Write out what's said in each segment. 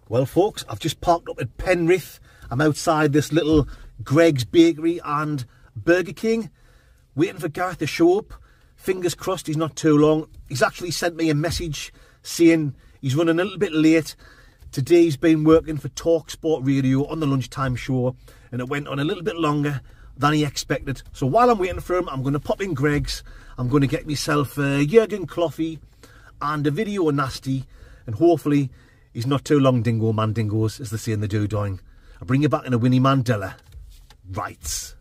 Well folks, I've just parked up at Penrith. I'm outside this little Greg's Bakery and Burger King, waiting for Gareth to show up. Fingers crossed he's not too long. He's actually sent me a message saying he's running a little bit late. Today he's been working for Talk Sport Radio on the lunchtime show, and it went on a little bit longer than he expected. So while I'm waiting for him, I'm going to pop in Greg's. I'm going to get myself a Jurgen coffee and a video nasty, and hopefully he's not too long, dingo man dingoes, as they say in the doo-doing. I'll bring you back in a Winnie Mandela. Right.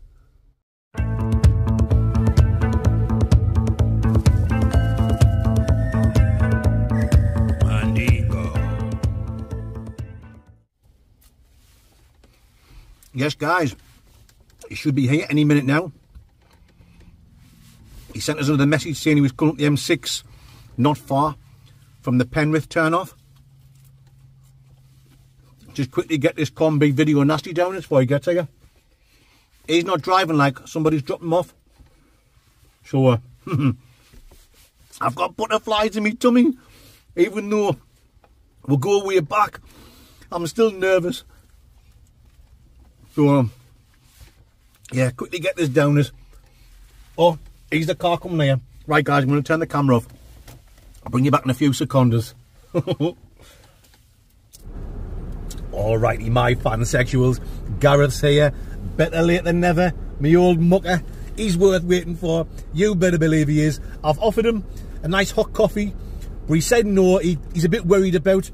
Yes, guys, he should be here any minute now. He sent us another message saying he was coming up the M6, not far from the Penrith turnoff. Just quickly get this combi video nasty down before he gets here. He's not driving like somebody's dropped him off. So, I've got butterflies in my tummy, even though we'll go way back. I'm still nervous. So, yeah, quickly get this down. Oh, here's the car coming here. Right, guys, I'm going to turn the camera off. I'll bring you back in a few seconds. Alrighty, my fansexuals. Gareth's here. Better late than never. Me old mucker. He's worth waiting for. You better believe he is. I've offered him a nice hot coffee, but he said no. He's a bit worried about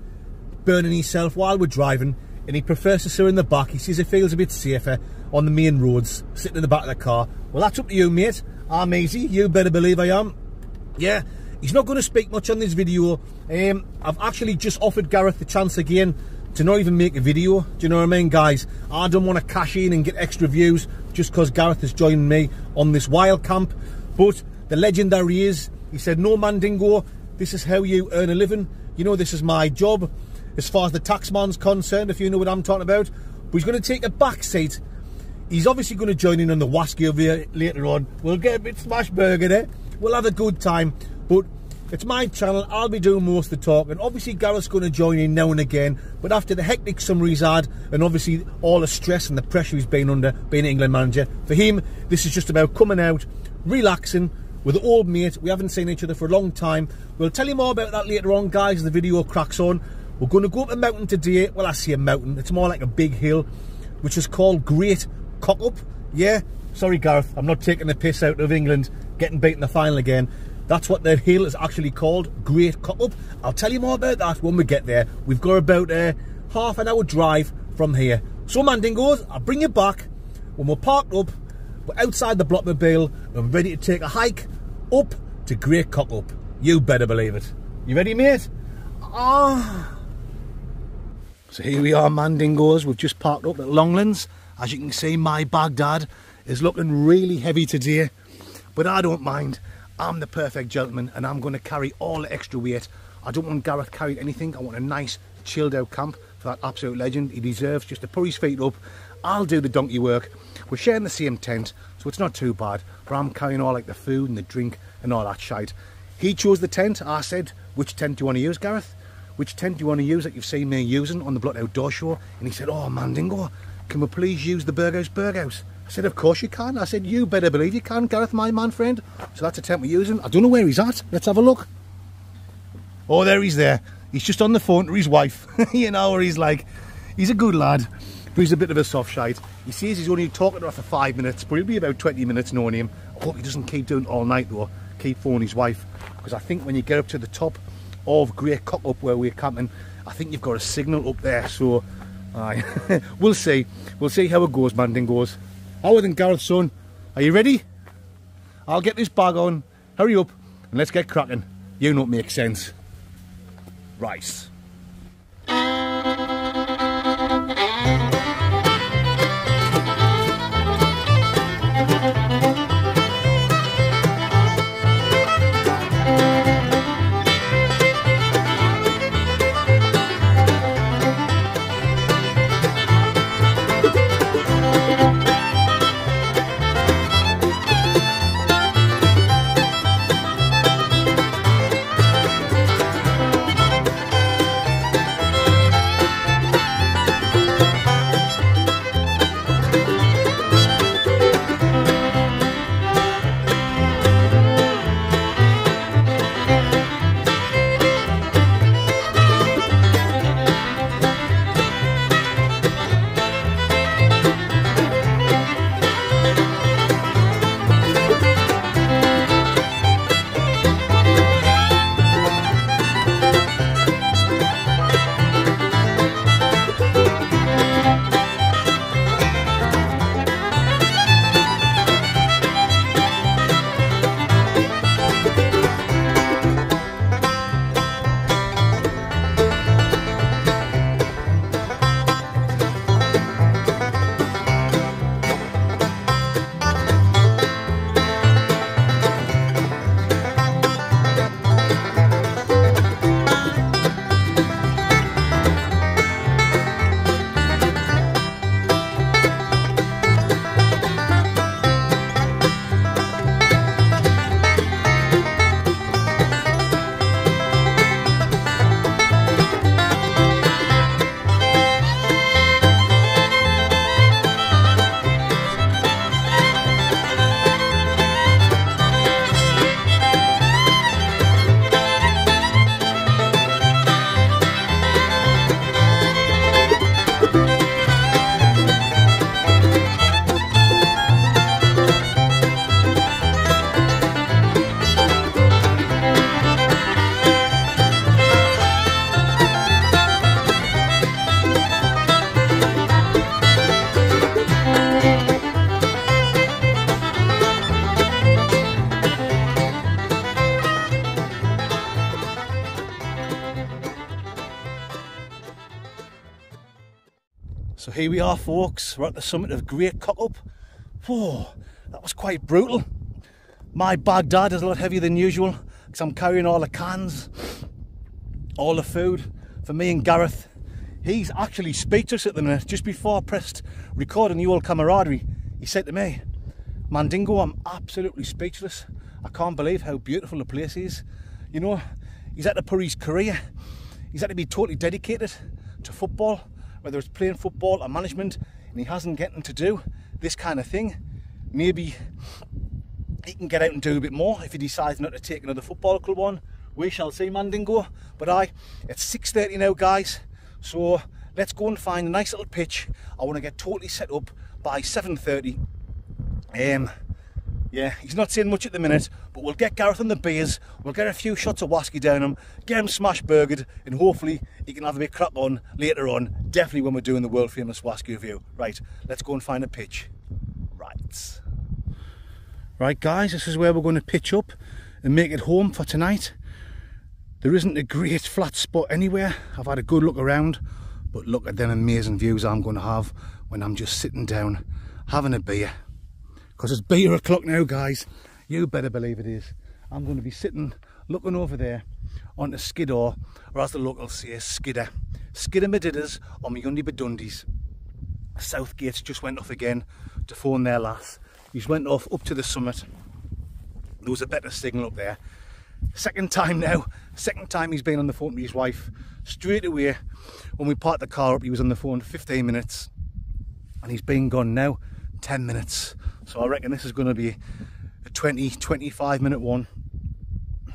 burning himself while we're driving, and he prefers to sit in the back. He says it feels a bit safer on the main roads, sitting in the back of the car. Well, that's up to you, mate. I'm easy. You better believe I am. Yeah, he's not going to speak much on this video. I've actually just offered Gareth the chance again to not even make a video. Do you know what I mean, guys? I don't want to cash in and get extra views just because Gareth has joined me on this Wildcamp. But the legendary is, he said, no mandingo, this is how you earn a living. You know, this is my job as far as the taxman's concerned, if you know what I'm talking about. But he's going to take a back seat. He's obviously going to join in on the Wasky over here later on. We'll get a bit smash burger there. We'll have a good time. But it's my channel. I'll be doing most of the talking. Obviously, Gareth's going to join in now and again. But after the hectic summer he's had, and obviously all the stress and the pressure he's been under being an England manager, for him, this is just about coming out, relaxing with an old mate. We haven't seen each other for a long time. We'll tell you more about that later on, guys, as the video cracks on. We're going to go up a mountain today. Well, I say a mountain. It's more like a big hill, which is called Great Cock-Up. Yeah, sorry, Gareth. I'm not taking the piss out of England getting beaten in the final again. That's what the hill is actually called, Great Cock-Up. I'll tell you more about that when we get there. We've got about half an hour drive from here. So, mandingos, I'll bring you back when we're parked up. We're outside the Blockmobile and ready to take a hike up to Great Cock-Up. You better believe it. You ready, mate? Ah. So here we are, mandingos. We've just parked up at Longlands. As you can see, my Baghdad is looking really heavy today, but I don't mind. I'm the perfect gentleman, and I'm going to carry all the extra weight. I don't want Gareth carrying anything. I want a nice, chilled out camp for that absolute legend. He deserves just to put his feet up. I'll do the donkey work. We're sharing the same tent, so it's not too bad. But I'm carrying all like the food and the drink and all that shite. He chose the tent. I said, which tent do you want to use, Gareth? Which tent do you want to use that you've seen me using on the Blot Outdoor Show? And he said, oh, mandingo, can we please use the Burghouse? I said, of course you can. I said, you better believe you can, Gareth, my man friend. So that's the tent we're using. I don't know where he's at. Let's have a look. Oh, there he's there. He's just on the phone to his wife. You know, where he's like, he's a good lad, but he's a bit of a soft shite. He says he's only talking to her for 5 minutes, but he'll be about 20 minutes knowing him. I hope he doesn't keep doing it all night, though. Keep phoning his wife. Because I think when you get up to the top of Great Cock-Up where we're camping, I think you've got a signal up there. So, we'll see. We'll see how it goes, mandingos. How then, Gareth, son? Are you ready? I'll get this bag on. Hurry up and let's get cracking. You know what makes sense. Rice. So here we are, folks. We're at the summit of Great Cockup. Whoa, that was quite brutal. My Baghdad is a lot heavier than usual because I'm carrying all the cans, all the food for me and Gareth. He's actually speechless at the minute. Just before I pressed record on the old camaraderie, he said to me, Mandingo, I'm absolutely speechless. I can't believe how beautiful the place is. You know, he's had to put his career, he's had to be totally dedicated to football, whether it's playing football or management, and he hasn't getting to do this kind of thing. Maybe he can get out and do a bit more if he decides not to take another football club on. We shall see, Mandingo. But it's 6:30 now, guys, so let's go and find a nice little pitch. I want to get totally set up by 7:30. Yeah, he's not saying much at the minute, but we'll get Gareth on the beers, we'll get a few shots of whiskey down him, get him smash burgered, and hopefully he can have a bit crap on later on, definitely when we're doing the world famous whiskey review. Right, let's go and find a pitch. Right guys, this is where we're going to pitch up and make it home for tonight. There isn't a great flat spot anywhere. I've had a good look around, but look at them amazing views I'm going to have when I'm just sitting down having a beer. Because it's beer o'clock now, guys. You better believe it is. I'm going to be sitting looking over there onto Skiddaw, or as the locals say, Skidder. Skidder my didders on my undy bedundies. Southgate just went off again to phone their lass. He's went off up to the summit. There was a better signal up there. Second time now. Second time he's been on the phone with his wife. Straight away, when we parked the car up, he was on the phone for 15 minutes. And he's been gone now 10 minutes. So I reckon this is going to be a 20-25 minute one.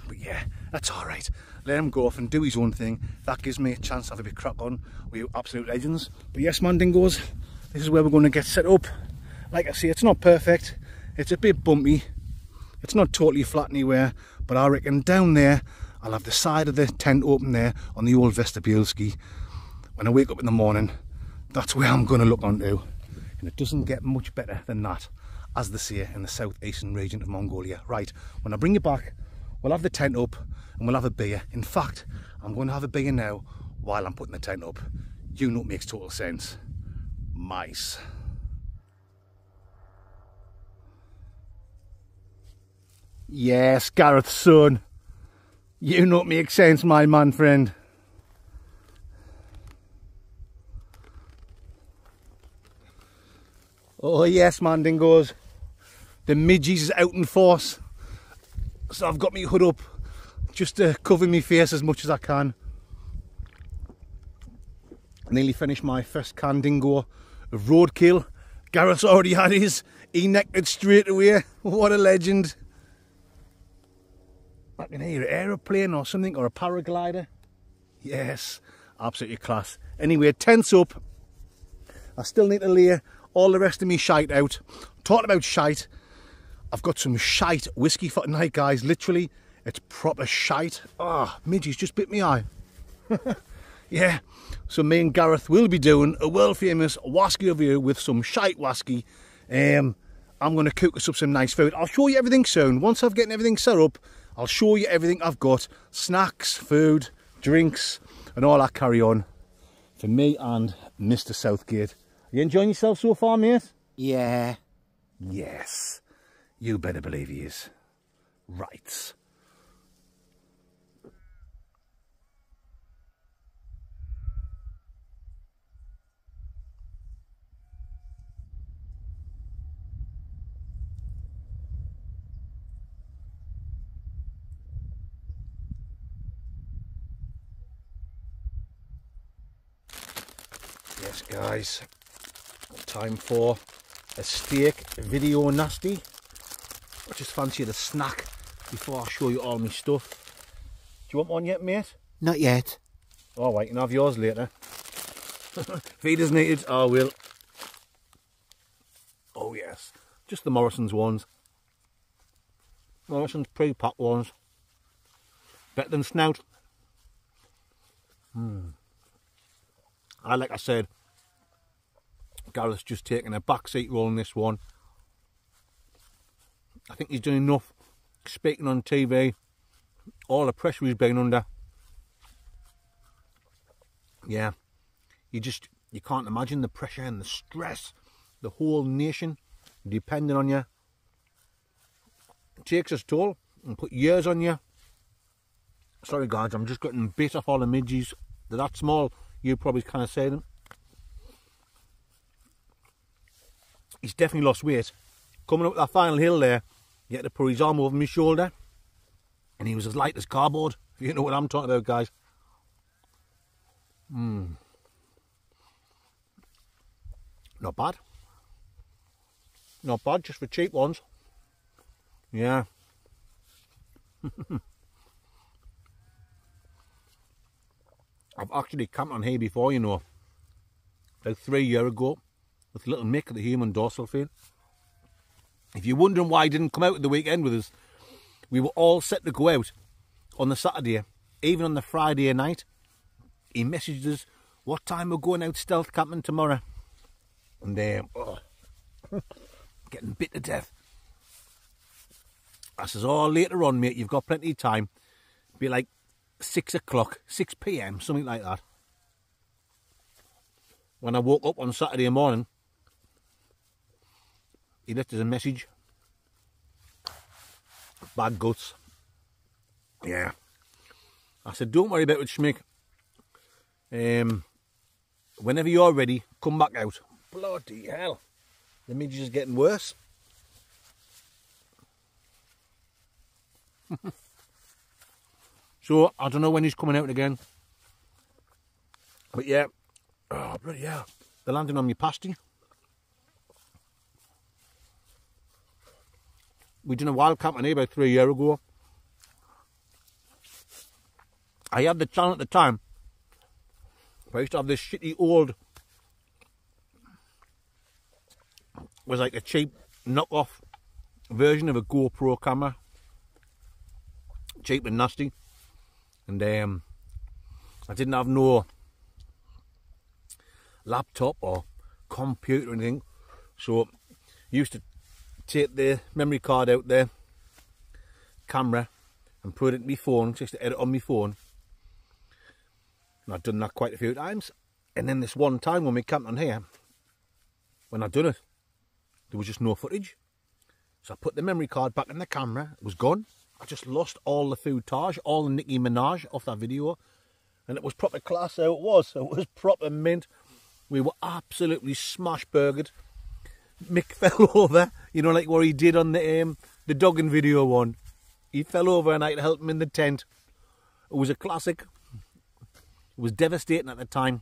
But yeah, that's alright. Let him go off and do his own thing. That gives me a chance to have a bit crack on with you absolute legends. But yes, Mandingos, this is where we're going to get set up. Like I say, it's not perfect. It's a bit bumpy. It's not totally flat anywhere. But I reckon down there, I'll have the side of the tent open there on the old vestibule ski. When I wake up in the morning, that's where I'm going to look onto. And it doesn't get much better than that, as they say in the southeastern region of Mongolia. Right, when I bring you back, we'll have the tent up and we'll have a beer. In fact, I'm going to have a beer now while I'm putting the tent up. You know it makes total sense. Mice. Yes, Gareth's son. You know it makes sense, my man friend. Oh yes, Mandingos. The midges is out in force. So I've got my hood up just to cover my face as much as I can. Nearly finished my first can dingo of roadkill. Gareth's already had his. He necked it straight away. What a legend. I can hear an aeroplane or something, or a paraglider. Yes, absolutely class. Anyway, tent's up. I still need to lay all the rest of me shite out. Talking about shite, I've got some shite whiskey for tonight, guys. Literally, it's proper shite. Ah, midges just bit me eye. Yeah, so me and Gareth will be doing a world famous whiskey review with some shite whiskey. I'm going to cook us up some nice food. I'll show you everything soon. Once I've gotten everything set up, I'll show you everything I've got. Snacks, food, drinks, and all that carry on for me and Mr. Southgate. Are you enjoying yourself so far, mate? Yeah. Yes. You better believe he is. Right. Yes, guys. Time for a steak video nasty. I just fancy a snack before I show you all my stuff. Do you want one yet, mate? Not yet. All right, you can have yours later. Feeders needed. I will. Oh yes, just the Morrison's ones. Morrison's pre-packed ones. Better than Snout. Like I said, Gareth's just taking a back seat role in this one. I think he's done enough speaking on TV, all the pressure he's been under. Yeah, you just You can't imagine the pressure and the stress. The whole nation depending on you. It takes its toll and put years on you. Sorry guys, I'm just getting bit off all the midges. They're that small, you probably kind of say them. He's definitely lost weight. Coming up that final hill there, he had to put his arm over my shoulder. And he was as light as cardboard. If you know what I'm talking about, guys. Not bad. Not bad, just for cheap ones. Yeah. I've actually camped on here before, you know. About 3 years ago. With little Mick, the human dorsal fin. If you're wondering why he didn't come out at the weekend with us, we were all set to go out on the Saturday. Even on the Friday night, he messaged us, what time we're going out stealth camping tomorrow. And getting bit to death. I says, oh, later on, mate, you've got plenty of time. Be like 6 o'clock, 6 p.m, something like that. When I woke up on Saturday morning, he left us a message. Bad guts. Yeah. I said, don't worry about it, Schmick. Whenever you're ready, come back out. Bloody hell. The midge is getting worse. So, I don't know when he's coming out again. But yeah. Oh, bloody hell. They're landing on me pasty. We did a Wildcamp on here about 3 years ago. I had the channel at the time. I used to have this shitty old, was like a cheap knockoff version of a GoPro camera. Cheap and nasty. And I didn't have no laptop or computer or anything. So I used to take the memory card out there, camera, and put it in my phone, just to edit on my phone. And I've done that quite a few times. And then this one time when we camped on here, when I'd done it, there was just no footage. So I put the memory card back in the camera, it was gone. I just lost all the footage, all the Nicki Minaj off that video. And it was proper class how it was. So it was proper mint. We were absolutely smash-burgered. Mick fell over, you know, like what he did on the dogging video one. He fell over and I had to help him in the tent. It was a classic. It was devastating at the time.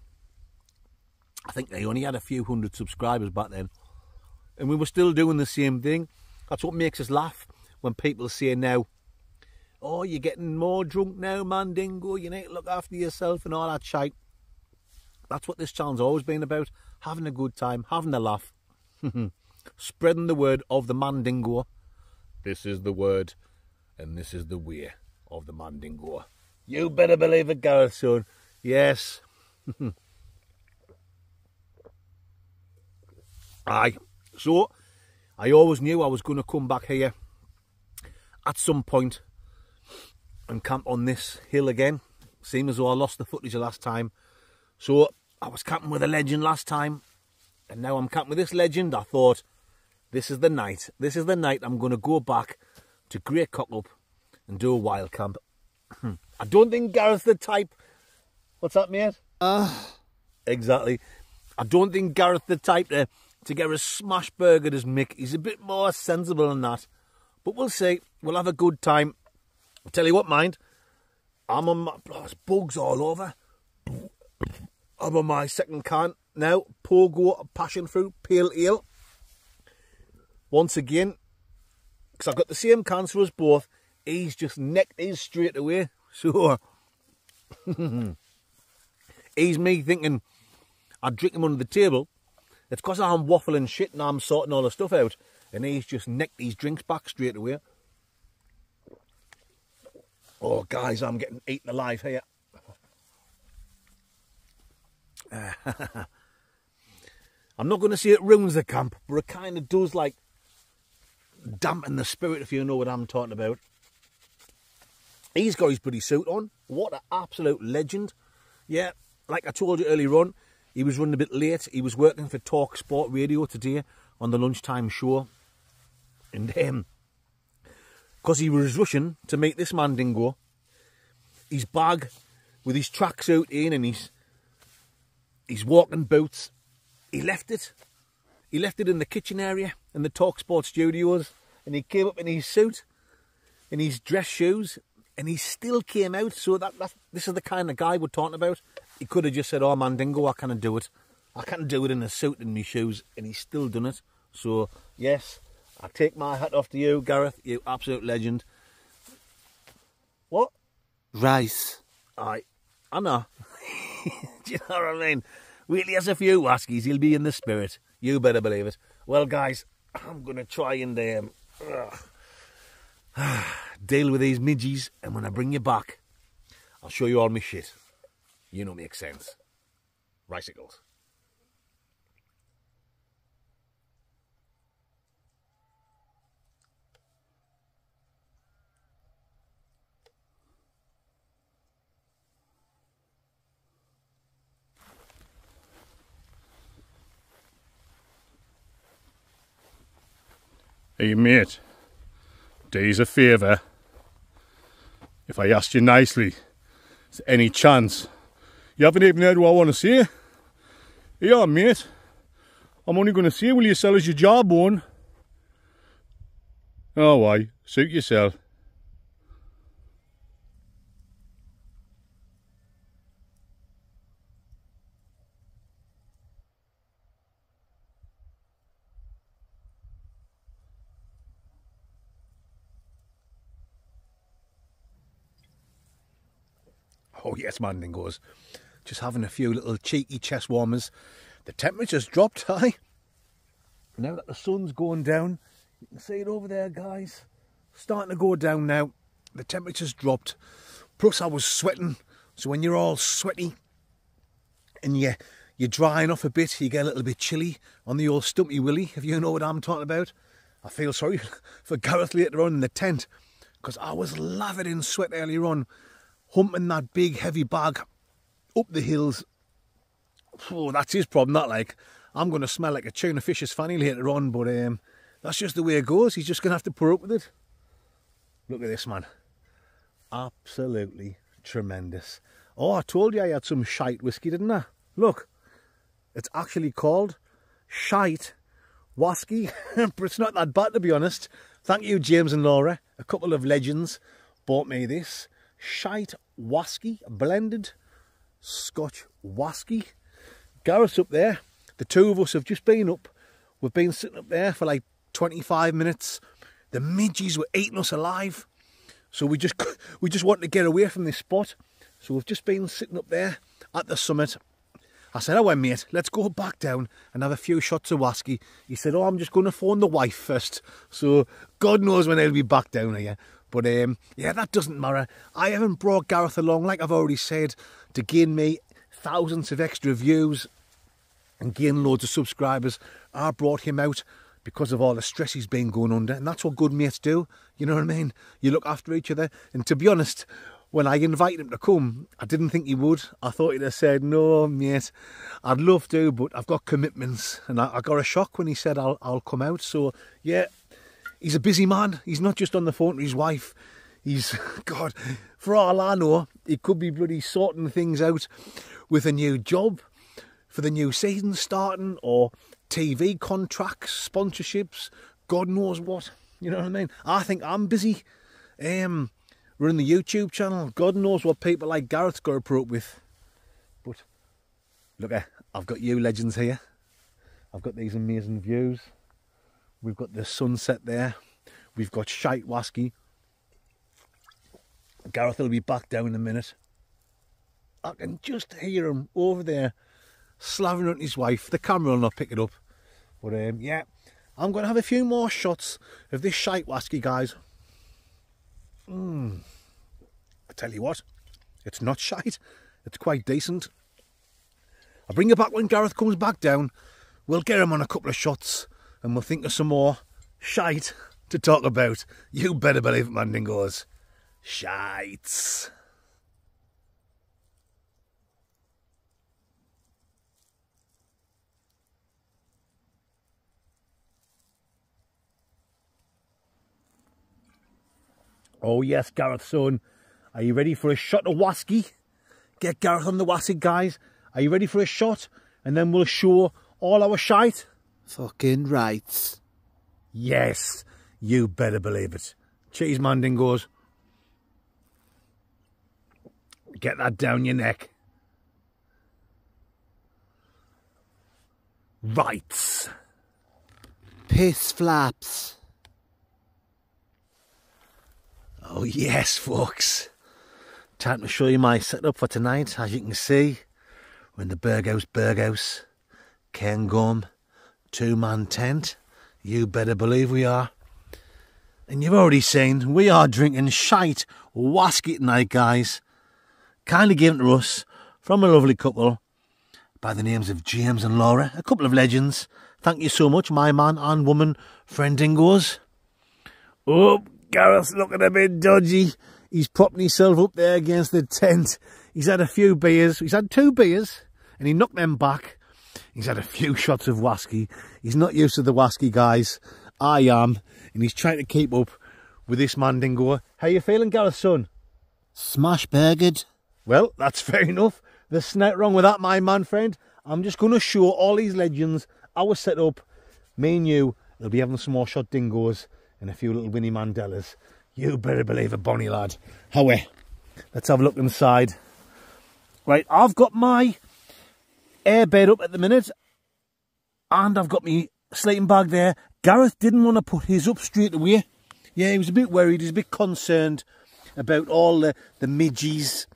I think they only had a few hundred subscribers back then. And we were still doing the same thing. That's what makes us laugh when people say now, oh, you're getting more drunk now, Mandingo, you need to look after yourself and all that shite. That's what this channel's always been about. Having a good time, having a laugh. Spreading the word of the Mandingo. This is the word and this is the way of the Mandingo. You better believe it, Gareth, son. Yes. Aye. So, I always knew I was going to come back here at some point and camp on this hill again. Seemed as though I lost the footage the last time. So, I was camping with a legend last time. And now I'm camping with this legend. I thought, this is the night. This is the night I'm going to go back to Great Cockup and do a wild camp. I don't think Gareth's the type. What's that, mate? Exactly. I don't think Gareth's the type to get a smash burger as Mick. He's a bit more sensible than that. But we'll see. We'll have a good time. I'll tell you what, mind. I'm on my... Oh, there's bugs all over. I'm on my second can now. Pogo passion fruit pale ale. Once again, because I've got the same cans for us both. He's just necked his straight away. So, he's me thinking I'd drink him under the table. It's because I'm waffling shit and I'm sorting all the stuff out. And he's just necked his drinks back straight away. Oh, guys, I'm getting eaten alive here. I'm not going to say it ruins the camp, but it kind of does, like, dampen the spirit, if you know what I'm talking about. He's got his bloody suit on. What an absolute legend. Yeah, like I told you earlier on, He was running a bit late. He was working for Talk Sport Radio today on the lunchtime show. And because he was rushing to meet this Mandingo, his bag with his tracksuit in and his walking boots, he left it. He left it in the kitchen area in the Talk Sport studios, and he came up in his suit, in his dress shoes, and he still came out. So this is the kind of guy we're talking about. He could have just said, "Oh, Mandingo, I can't do it. I can't do it in a suit and my shoes," and he's still done it. So yes, I take my hat off to you, Gareth. You absolute legend. What? Rice. I know. Do you know what I mean? Wait, he has a few whiskies. He'll be in the spirit. You better believe it. Well, guys, I'm going to try and deal with these midgies, and when I bring you back, I'll show you all my shit. You know, makes sense. Ricicles. Hey mate, do's a favour. If I asked you nicely, is there any chance you haven't even heard what I want to say? Yeah mate, I'm only going to say, will you sell us your jawbone? Oh why, suit yourself. Oh yes, Mandingos. Just having a few little cheeky chest warmers. The temperature's dropped high. Now that the sun's going down, you can see it over there, guys. Starting to go down now. The temperature's dropped. Plus I was sweating. So when you're all sweaty and you're drying off a bit, you get a little bit chilly on the old stumpy willy, if you know what I'm talking about. I feel sorry for Gareth later on in the tent, because I was lathered in sweat earlier on, humping that big heavy bag up the hills. Oh, that's his problem, that like. I'm going to smell like a tuna fish's fanny later on, but that's just the way it goes. He's just going to have to put up with it. Look at this, man. Absolutely tremendous. Oh, I told you I had some shite whiskey, didn't I? Look, it's actually called shite whiskey. But it's not that bad, to be honest. Thank you, James and Laura. A couple of legends bought me this. Shite whiskey, blended Scotch whiskey. Gareth's up there. The two of us have just been up. We've been sitting up there for like 25 minutes. The midgies were eating us alive. So we just wanted to get away from this spot. So we've just been sitting up there at the summit. I said, "Oh, mate, let's go back down and have a few shots of whiskey." He said, "Oh, I'm just going to phone the wife first." So God knows when I'll be back down here. But yeah, that doesn't matter. I haven't brought Gareth along, like I've already said, to gain me thousands of extra views and gain loads of subscribers. I brought him out because of all the stress he's been going under, and that's what good mates do. You know what I mean? You look after each other. And to be honest, when I invited him to come, I didn't think he would. I thought he'd have said, "No, mate, I'd love to, but I've got commitments." And I got a shock when he said, I'll come out. So, yeah, he's a busy man. He's not just on the phone to his wife. He's, God, for all I know, he could be bloody sorting things out with a new job for the new season starting, or TV contracts, sponsorships, God knows what. You know what I mean? I think I'm busy. Running the YouTube channel. God knows what people like Gareth's got to put up with. But look, I've got you legends here. I've got these amazing views. We've got the sunset there. We've got shite whiskey. Gareth will be back down in a minute. I can just hear him over there slavering at his wife. The camera will not pick it up. But yeah, I'm going to have a few more shots of this shite whiskey, guys. I tell you what, it's not shite. It's quite decent. I'll bring you back when Gareth comes back down. We'll get him on a couple of shots and we'll think of some more shite to talk about. You better believe it, Mandingos. Shites. Oh yes, Gareth, son. Are you ready for a shot of whiskey? Get Gareth on the whiskey, guys. Are you ready for a shot? And then we'll show all our shite. Fucking right. Yes, you better believe it. Cheese mandingos. Get that down your neck. Right. Piss flaps. Oh yes, folks. Time to show you my setup for tonight. As you can see, we're in the Burghouse, Cairngorm, two-man tent. You better believe we are. And you've already seen, we are drinking shite whiskey tonight, guys. Kindly given to us from a lovely couple by the names of James and Laura, a couple of legends. Thank you so much, my man and woman friend Dingoes. Oh, Gareth's looking a bit dodgy. He's propping himself up there against the tent. He's had a few beers. He's had 2 beers and he knocked them back. He's had a few shots of whiskey. He's not used to the whiskey, guys. I am. And he's trying to keep up with this man Dingo. How you feeling, Gareth, son? Smash burgered. Well, that's fair enough. There's nothing wrong with that, my man friend. I'm just going to show all these legends our setup. Me and you will be having some more shot dingoes and a few little Winnie Mandelas. You better believe it, Bonnie lad. However, let's have a look inside. Right, I've got my air bed up at the minute, and I've got my sleeping bag there. Gareth didn't want to put his up straight away. Yeah, he was a bit worried. He was a bit concerned about all the midges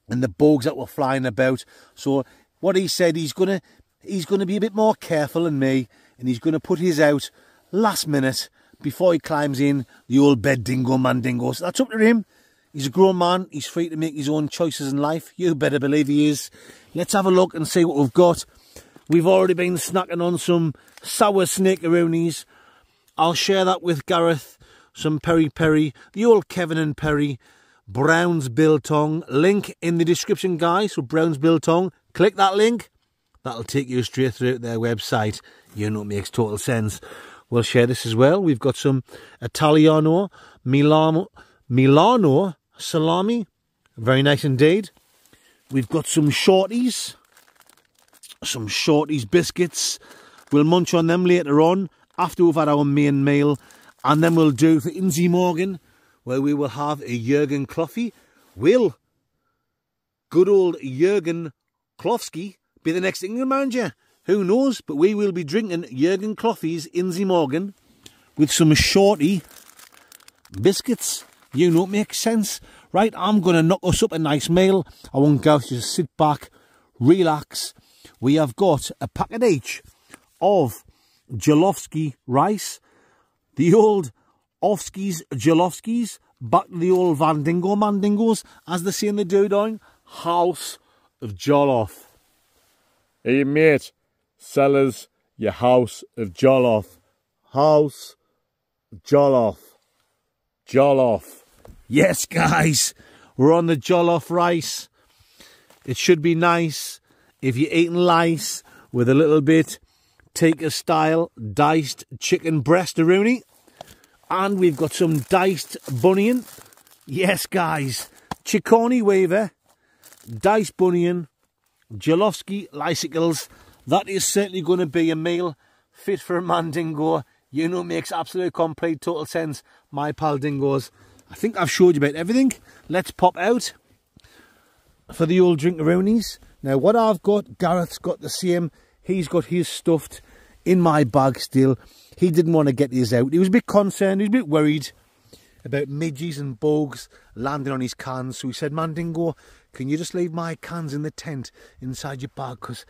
and the bugs that were flying about. So what he said, he's gonna be a bit more careful than me, and he's gonna put his out last minute before he climbs in the old bed dingo mandingo. So that's up to him. He's a grown man. He's free to make his own choices in life. You better believe he is. Let's have a look and see what we've got. We've already been snacking on some sour snakearoonies. I'll share that with Gareth. Some peri-peri, the old Kevin and Perry, Brown's Biltong. Link in the description, guys, for Brown's Biltong. Click that link. That'll take you straight through to their website. You know, it makes total sense. We'll share this as well. We've got some Italiano, Milano salami. Very nice indeed. We've got some shorties biscuits. We'll munch on them later on after we've had our main meal. And then we'll do for Inzy Morgan, where we will have a Jurgen Kloffy. Will good old Jurgen Klofsky be the next England manager? Who knows? But we will be drinking Jurgen Kloffy's Inzy Morgan with some shorty biscuits. You know, it makes sense. Right, I'm going to knock us up a nice meal. I want Gareth to just sit back, relax. We have got a packet each of Jolofsky rice. The old Jolofskys, back to the old Mandingos, as they say in the Doodine, House of Jollof. Hey mate, sell us your House of Jollof. House of Jollof. Jollof. Yes, guys, we're on the Jollof rice. It should be nice if you're eating lice with a little bit tikka style diced chicken breast-a-rooney. And we've got some diced bunion. Yes, guys, chickoni waver, diced bunion, Jolofsky icicles. That is certainly going to be a meal fit for a man dingo. You know, it makes absolute complete total sense, my pal dingoes. I think I've showed you about everything. Let's pop out for the old drinkaroonies. Now, what I've got, Gareth's got the same. He's got his stuffed in my bag still. He didn't want to get his out. He was a bit concerned. He was a bit worried about midges and bugs landing on his cans. So he said, man dingo, can you just leave my cans in the tent inside your bag? Because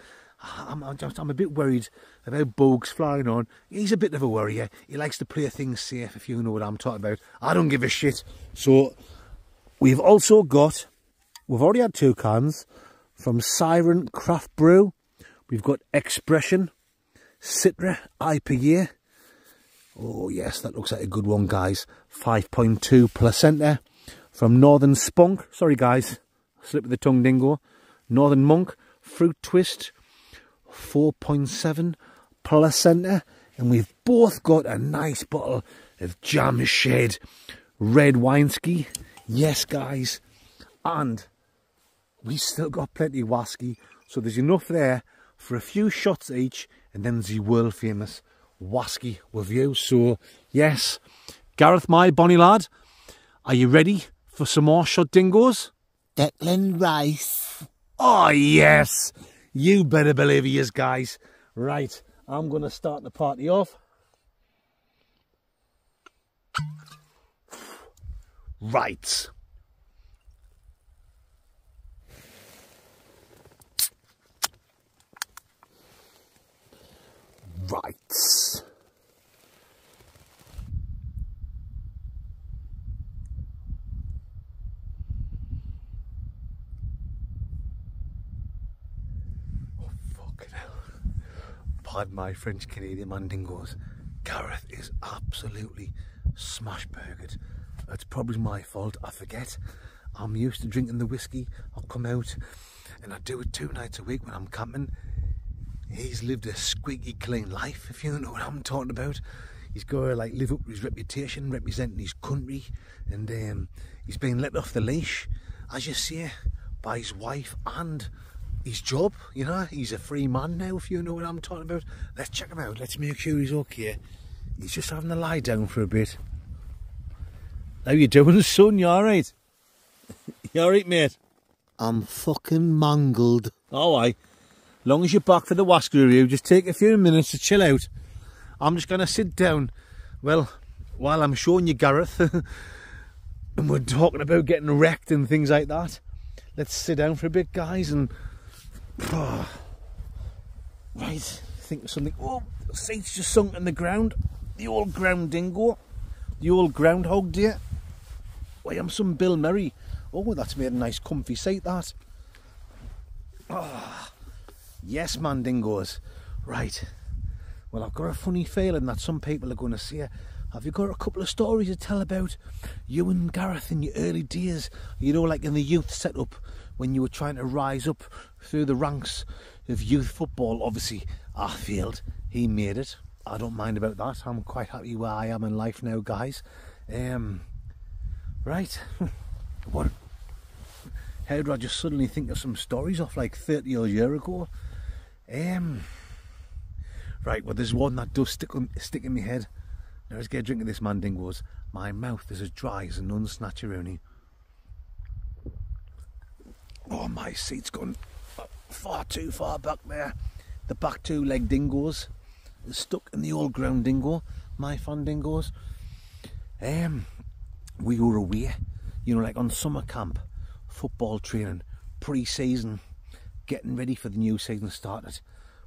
I'm a bit worried about bugs flying on. He's a bit of a worrier. He likes to play things safe, if you know what I'm talking about. I don't give a shit. So we've also got, we've already had 2 cans from Siren Craft Brew. We've got Expression Citra IPA. Oh yes, that looks like a good one, guys. 5.2 placenta from Northern Spunk. Sorry guys, slip of the tongue dingo. Northern Monk Fruit Twist, 4.7 placenta. And we've both got a nice bottle of Jam Shed red winesky. Yes, guys. And we still got plenty of whisky. So there's enough there for a few shots each. And then the world famous whisky with you. So, yes, Gareth, my bonny lad, are you ready for some more shot dingoes? Declan Rice. Oh, yes. You better believe he is, guys. Right, I'm going to start the party off. Right. Right. Oh, fucking hell. Pardon my French Canadian mandingos. Gareth is absolutely smash burgered. It's probably my fault, I forget. I'm used to drinking the whiskey. I'll come out and I do it 2 nights a week when I'm camping. He's lived a squeaky clean life, if you know what I'm talking about. He's got to like live up to his reputation, representing his country, and he's been let off the leash, as you see, by his wife and his job. You know, he's a free man now, if you know what I'm talking about. Let's check him out. Let's make sure he's okay. He's just having to lie down for a bit. How you doing, son? You alright? You alright, mate? I'm fucking mangled. Oh, aye. Long as you're back for the whisky review, just take a few minutes to chill out. I'm just going to sit down, well, while I'm showing you Gareth, and we're talking about getting wrecked and things like that. Let's sit down for a bit, guys, and... Oh, right, think of something. Oh, the seat's just sunk in the ground. The old ground dingo. The old groundhog deer. Why, I'm some Bill Murray. Oh, that's made a nice comfy seat, that. Oh. Yes, man, dingoes. Right. Well, I've got a funny feeling that some people are going to say, have you got a couple of stories to tell about you and Gareth in your early days? You know, like in the youth setup, when you were trying to rise up through the ranks of youth football. Obviously, I failed. He made it. I don't mind about that. I'm quite happy where I am in life now, guys. Right. What? How did I just suddenly think of some stories off like 30 odd years ago? Right, well, there's one that does stick in my head. Now let's get a drink of this, man, dingoes. My mouth is as dry as an unsnatcheroonie. Oh, my seat's gone far too far back there. The back 2 leg dingoes is stuck in the old ground dingo. My fun dingoes. We were away, you know, like on summer camp, football training, pre-season, getting ready for the new season started.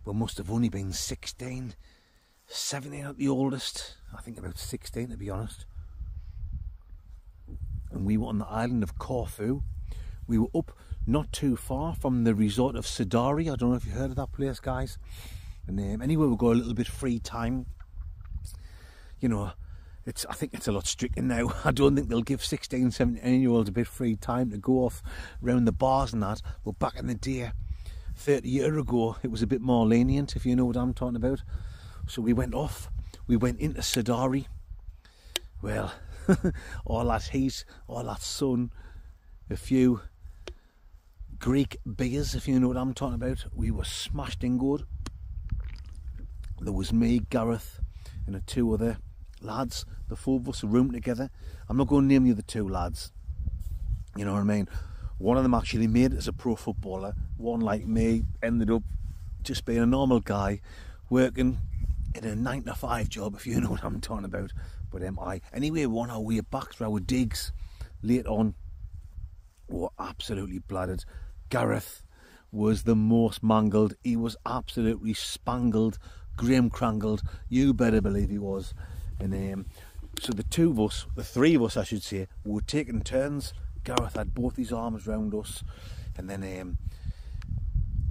We must have only been 16, 17 at the oldest. I think about 16, to be honest. And we were on the island of Corfu. We were up not too far from the resort of Sidari. I don't know if you heard of that place, guys. And anyway, we've got a little bit free time. You know, I think it's a lot stricter now. I don't think they'll give 16, 17-year-olds a bit free time to go off around the bars and that. But back in the day, 30 years ago, it was a bit more lenient, if you know what I'm talking about. So we went off. We went into Sidari. Well, all that heat, all that sun, a few Greek beers, if you know what I'm talking about. We were smashed in good. There was me, Gareth, and the 2 other lads. The 4 of us a room together. I'm not going to name you the 2 lads. You know what I mean? One of them actually made it as a pro footballer. One, like me, ended up just being a normal guy, working in a 9-to-5 job, if you know what I'm talking about. But anyway, we on our way back to our digs late on. We were absolutely bladdered. Gareth was the most mangled. He was absolutely spangled, graham-crangled. You better believe he was. And so the 2 of us, the 3 of us I should say, we were taking turns. Gareth had both his arms round us, and then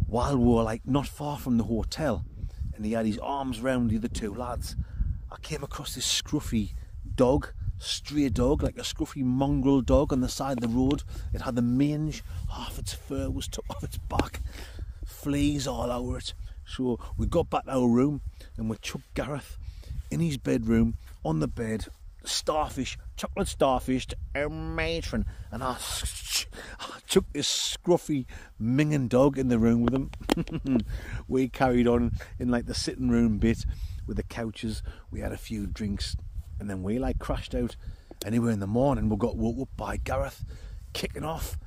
while we were like not far from the hotel, and he had his arms round the other 2 lads, I came across this scruffy dog, stray dog, like a scruffy mongrel dog on the side of the road. It had the mange, half its fur was took off its back, fleas all over it. So we got back to our room and we chucked Gareth in his bedroom on the bed, starfish, chocolate starfish to our matron, and I took this scruffy minging dog in the room with him. We carried on in like the sitting room bit with the couches. We had a few drinks, and then we like crashed out. Anyway, in the morning we got woke up by Gareth kicking off.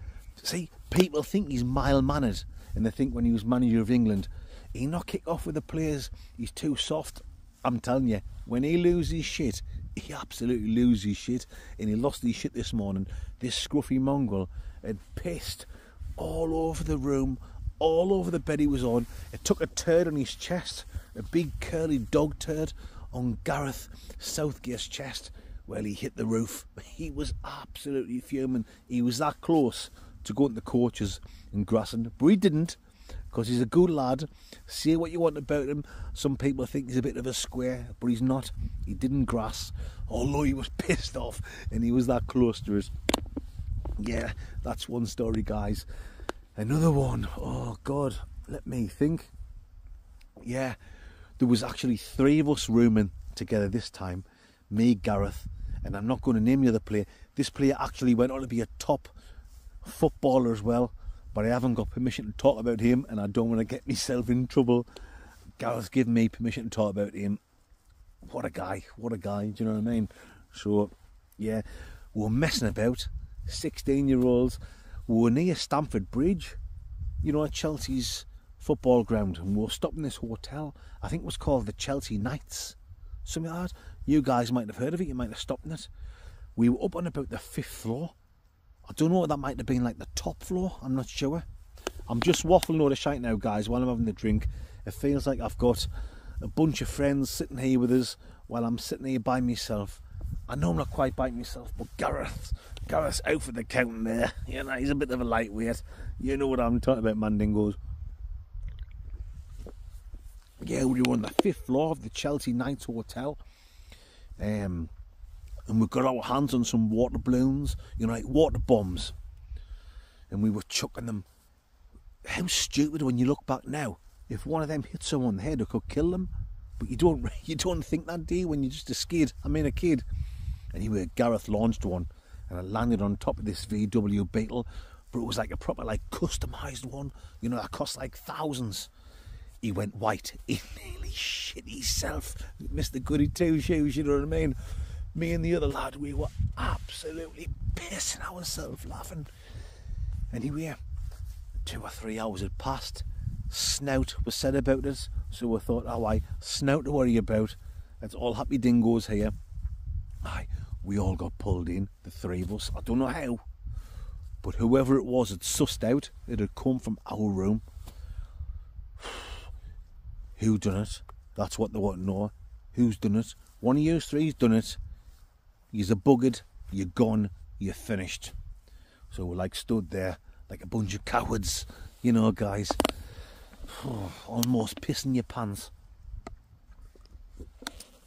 See, people think he's mild-mannered, and they think when he was manager of England, he not kick off with the players. He's too soft. I'm telling you, when he loses shit, he absolutely loses shit, and he lost his shit this morning. This scruffy mongrel had pissed all over the room, all over the bed he was on. It took a turd on his chest, a big curly dog turd on Gareth Southgate's chest. Well, he hit the roof. He was absolutely fuming. He was that close to going to the coaches and grassing, but he didn't, because he's a good lad. Say what you want about him. Some people think he's a bit of a square, but he's not. He didn't grass, although he was pissed off, and he was that close to us. Yeah, that's one story, guys. Another one, oh God, let me think. Yeah, there was actually 3 of us rooming together this time. Me, Gareth, and I'm not going to name the other player. This player actually went on to be a top footballer as well, but I haven't got permission to talk about him, and I don't want to get myself in trouble. Gareth's given me permission to talk about him. What a guy, do you know what I mean? So, yeah, we were messing about, 16-year-olds. We were near Stamford Bridge, you know, at Chelsea's football ground, and we were stopping this hotel. I think it was called the Chelsea Knights, something like that. You guys might have heard of it, you might have stopped in it. We were up on about the 5th floor. I don't know what that might have been, like the top floor, I'm not sure. I'm just waffling all the shite now, guys, while I'm having a drink. It feels like I've got a bunch of friends sitting here with us while I'm sitting here by myself. I know I'm not quite by myself, but Gareth's out for the count there. You know, he's a bit of a lightweight. You know what I'm talking about, Mandingos. Yeah, we were on the 5th floor of the Chelsea Knights Hotel. And we got our hands on some water balloons, you know, like water bombs. And we were chucking them. How stupid when you look back now. If one of them hit someone in the head, it could kill them. But you don't think that, do you, when you're just a kid? Anyway, Gareth launched one, and it landed on top of this VW Beetle. But it was like a proper, like, customised one. You know, that cost like thousands. He went white. He nearly shit himself. Mr. Goody Two Shoes, you know what I mean? Me and the other lad, we were absolutely pissing ourselves laughing. Anyway, 2 or 3 hours had passed. Snout was said about us, so we thought, oh, aye, snout to worry about. It's all happy dingoes here. Aye, we all got pulled in, the 3 of us. I don't know how, but whoever it was had sussed out. It had come from our room. Who done it? That's what they want to know. Who's done it? One of you 3's done it. You're buggered, you're gone, you're finished. So we're like stood there like a bunch of cowards, you know, guys. Almost pissing your pants.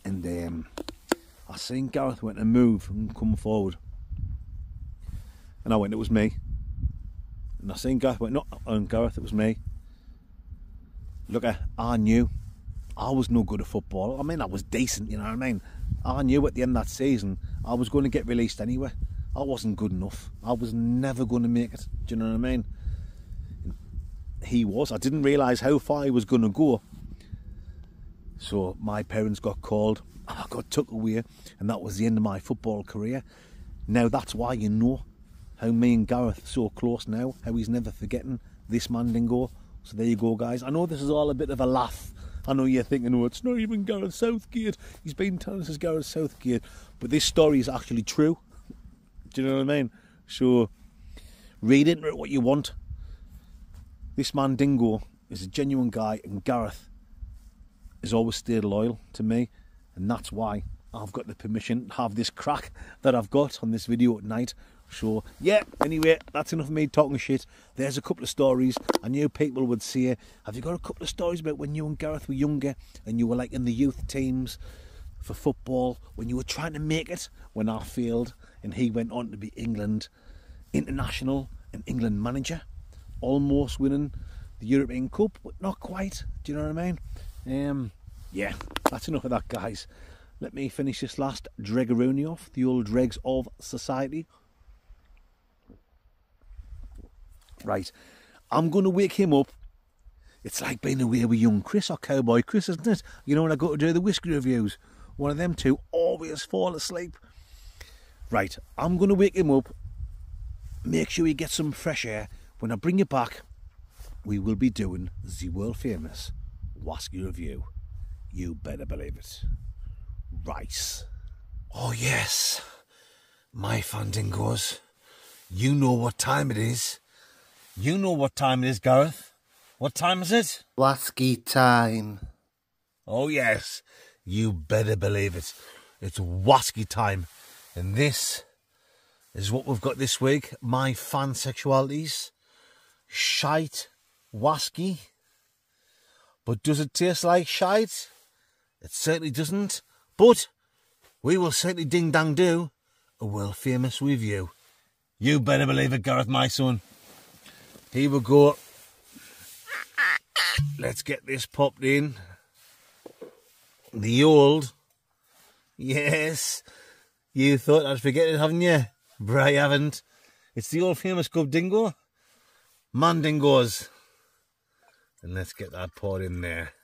And I seen Gareth went to move and come forward. And I went, it was me. And I seen Gareth went, no, and Gareth, it was me. Look, I knew I was no good at football. I mean, I was decent, you know what I mean? I knew at the end of that season I was going to get released anyway. I wasn't good enough. I was never going to make it. Do you know what I mean? He was. I didn't realise how far he was going to go. So my parents got called. I got took away, and that was the end of my football career. Now that's why you know how me and Gareth are so close now, how he's never forgetting this Mandingo. So there you go, guys. I know this is all a bit of a laugh. I know you're thinking, oh, it's not even Gareth Southgate. He's been telling us it's Gareth Southgate. But this story is actually true. Do you know what I mean? So read into it what you want. This Mandingo is a genuine guy, and Gareth has always stayed loyal to me. And that's why I've got the permission to have this crack that I've got on this video at night. So, yeah, anyway, that's enough of me talking shit. There's a couple of stories. I knew people would say, have you got a couple of stories about when you and Gareth were younger and you were like in the youth teams for football, when you were trying to make it, when I failed and he went on to be England international and England manager, almost winning the European Cup, but not quite. Do you know what I mean? Yeah, that's enough of that, guys. Let me finish this last Dregaroonie off, the old dregs of society. Right, I'm going to wake him up. It's like being away with young Chris or Cowboy Chris, isn't it? You know, when I go to do the whiskey reviews, one of them two always fall asleep. Right, I'm going to wake him up, make sure he gets some fresh air. When I bring you back, we will be doing the world famous whiskey review. You better believe it. Rice. Oh yes, my fandingos. You know what time it is. You know what time it is, Gareth. What time is it? Whiskey time. Oh yes, you better believe it. It's whiskey time. And this is what we've got this week. My fan sexualities. Shite whiskey. But does it taste like shite? It certainly doesn't. But we will certainly ding-dang do a world famous review. You better believe it, Gareth, my son. Here we go. Let's get this popped in. The old. Yes. You thought I'd forget it, haven't you? But I haven't. It's the old famous Cub Dingo. Mandingos. And let's get that poured in there.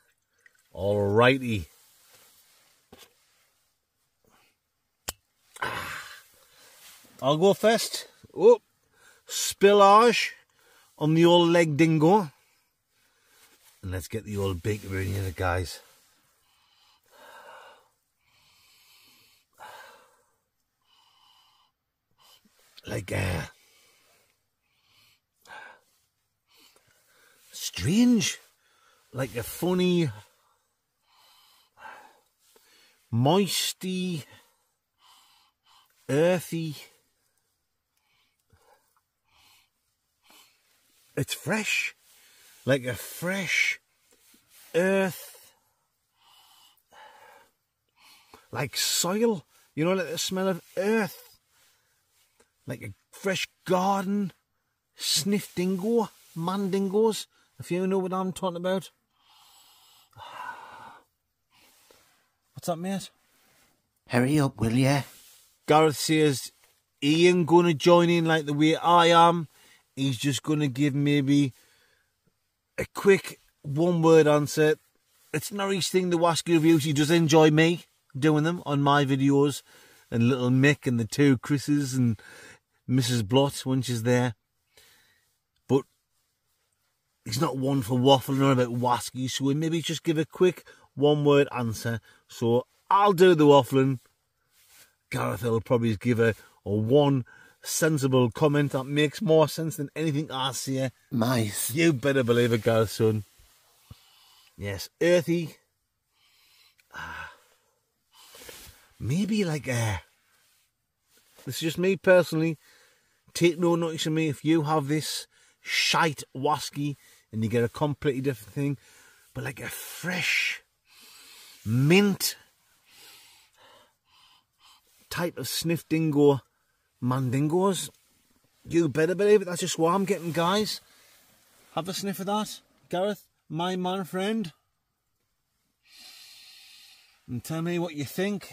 Alrighty. I'll go first. Oh, spillage on the old leg dingo. And let's get the old baker in here, guys. Like strange, like a funny, moisty, earthy. It's fresh, like a fresh earth, like soil, you know, like the smell of earth, like a fresh garden, sniff dingo, mandingos, if you know what I'm talking about. What's that, mate? Hurry up, will ya? Gareth says he ain't going to join in like the way I am. He's just going to give maybe a quick one-word answer. It's not his thing, the whiskey reviews. He does enjoy me doing them on my videos. And little Mick and the two Chris's and Mrs. Blott when she's there. But he's not one for waffling on about whiskey. So he maybe just give a quick one-word answer. So I'll do the waffling. Gareth will probably give a one sensible comment that makes more sense than anything I say. Nice. You better believe it, Gareth, son. Yes, earthy. Maybe like this is just me personally. Take no notice of me if you have this shite whiskey and you get a completely different thing. But like a fresh mint type of sniff dingo mandingos. You better believe it. That's just what I'm getting, guys. Have a sniff of that, Gareth, my man friend. And tell me what you think.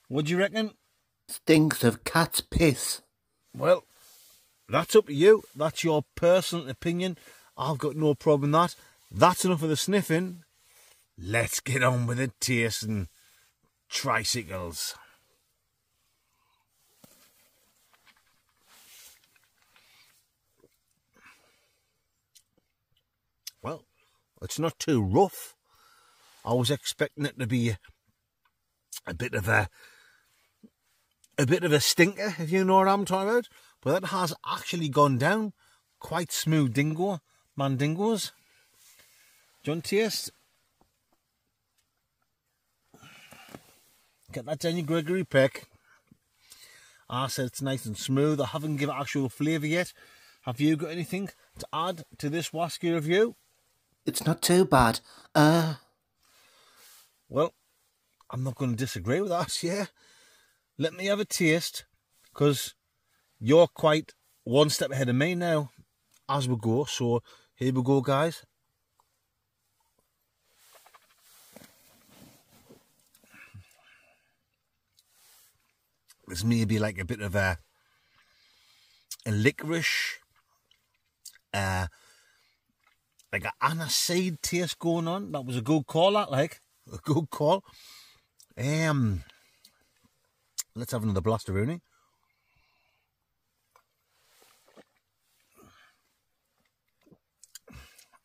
What do you reckon? Stinks of cat's piss. Well, that's up to you. That's your personal opinion. I've got no problem with that. That's enough of the sniffing. Let's get on with the tasting. Tricycles. Well, it's not too rough. I was expecting it to be a bit of a stinker, if you know what I'm talking about. But that has actually gone down. Quite smooth dingo, mandingos. Do you want to taste? Get that down your Gregory Peck. I said it's nice and smooth. I haven't given actual flavour yet. Have you got anything to add to this whiskey review? It's not too bad. Well, I'm not going to disagree with that, yeah. Let me have a taste, because you're quite one step ahead of me now as we go. So here we go, guys. there's maybe like a bit of a licorice, like an aniseed taste going on. That was a good call, that, like. A good call. Let's have another blaster, Rooney.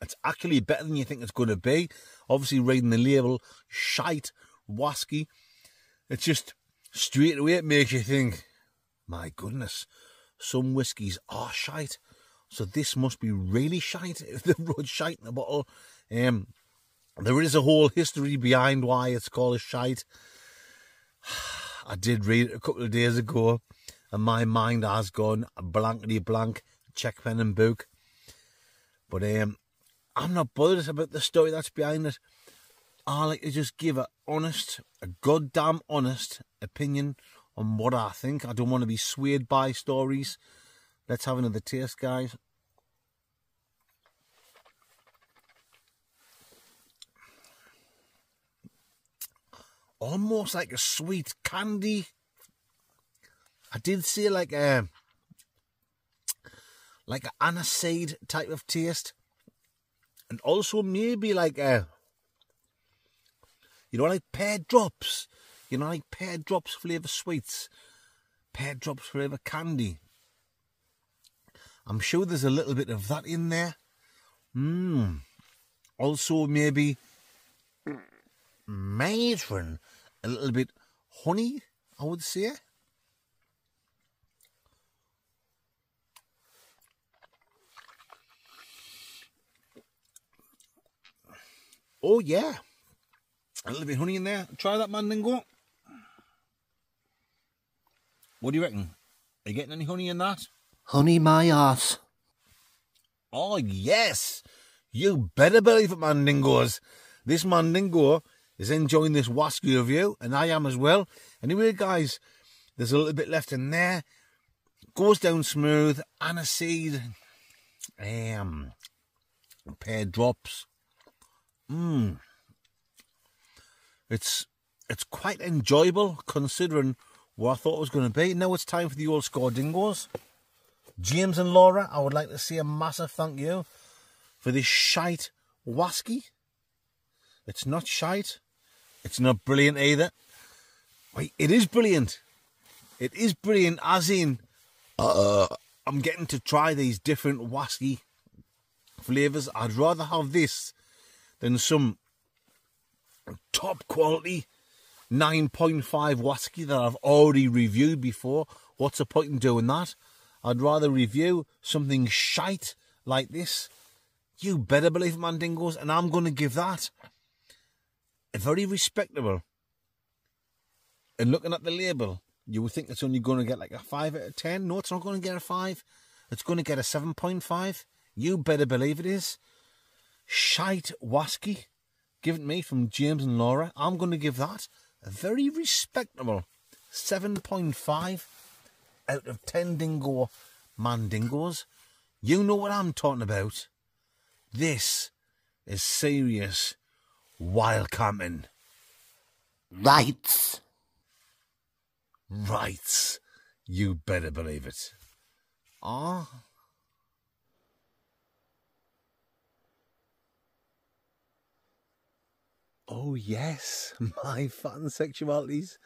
It's actually better than you think it's going to be. Obviously, reading the label, shite, wasky. It's just straight away it makes you think, my goodness, some whiskies are shite. So this must be really shite if they wrote shite in the bottle. There is a whole history behind why it's called shite. I did read it a couple of days ago, and my mind has gone blankety blank, check pen and book. But I'm not bothered about the story that's behind it. I like to just give a goddamn honest opinion on what I think. I don't want to be swayed by stories. Let's have another taste, guys. Almost like a sweet candy. I did say like an aniseed type of taste. And also maybe like like pear drops. Like pear drops flavour sweets. Pear drops flavour candy. I'm sure there's a little bit of that in there. Also maybe matron, a little bit honey, I would say. Oh yeah, a little bit honey in there. Try that, Mandingo. What do you reckon? Are you getting any honey in that? Honey my arse. Oh yes, you better believe it, Mandingos. This Mandingo is enjoying this wasky review, and I am as well. Anyway, guys, there's a little bit left in there. Goes down smooth. Aniseed, pear drops. It's quite enjoyable considering what I thought it was going to be. Now it's time for the old score dingos. James and Laura, I would like to say a massive thank you for this shite wasky. It's not shite. It's not brilliant either. Wait, it is brilliant. It is brilliant as in I'm getting to try these different wasky flavours. I'd rather have this than some top quality 9.5 wasky that I've already reviewed before. What's the point in doing that? I'd rather review something shite like this. You better believe it, Mandingos, and I'm going to give that a very respectable. And looking at the label, you would think it's only going to get like a 5 out of 10. No, it's not going to get a 5. It's going to get a 7.5. You better believe it is. Shite wasky, given me from James and Laura. I'm going to give that a very respectable 7.5 out of 10 dingo Mandingos. You know what I'm talking about. This is serious wildcamping. Rights. Rights. You better believe it. Ah. Oh yes, my fat sexualities.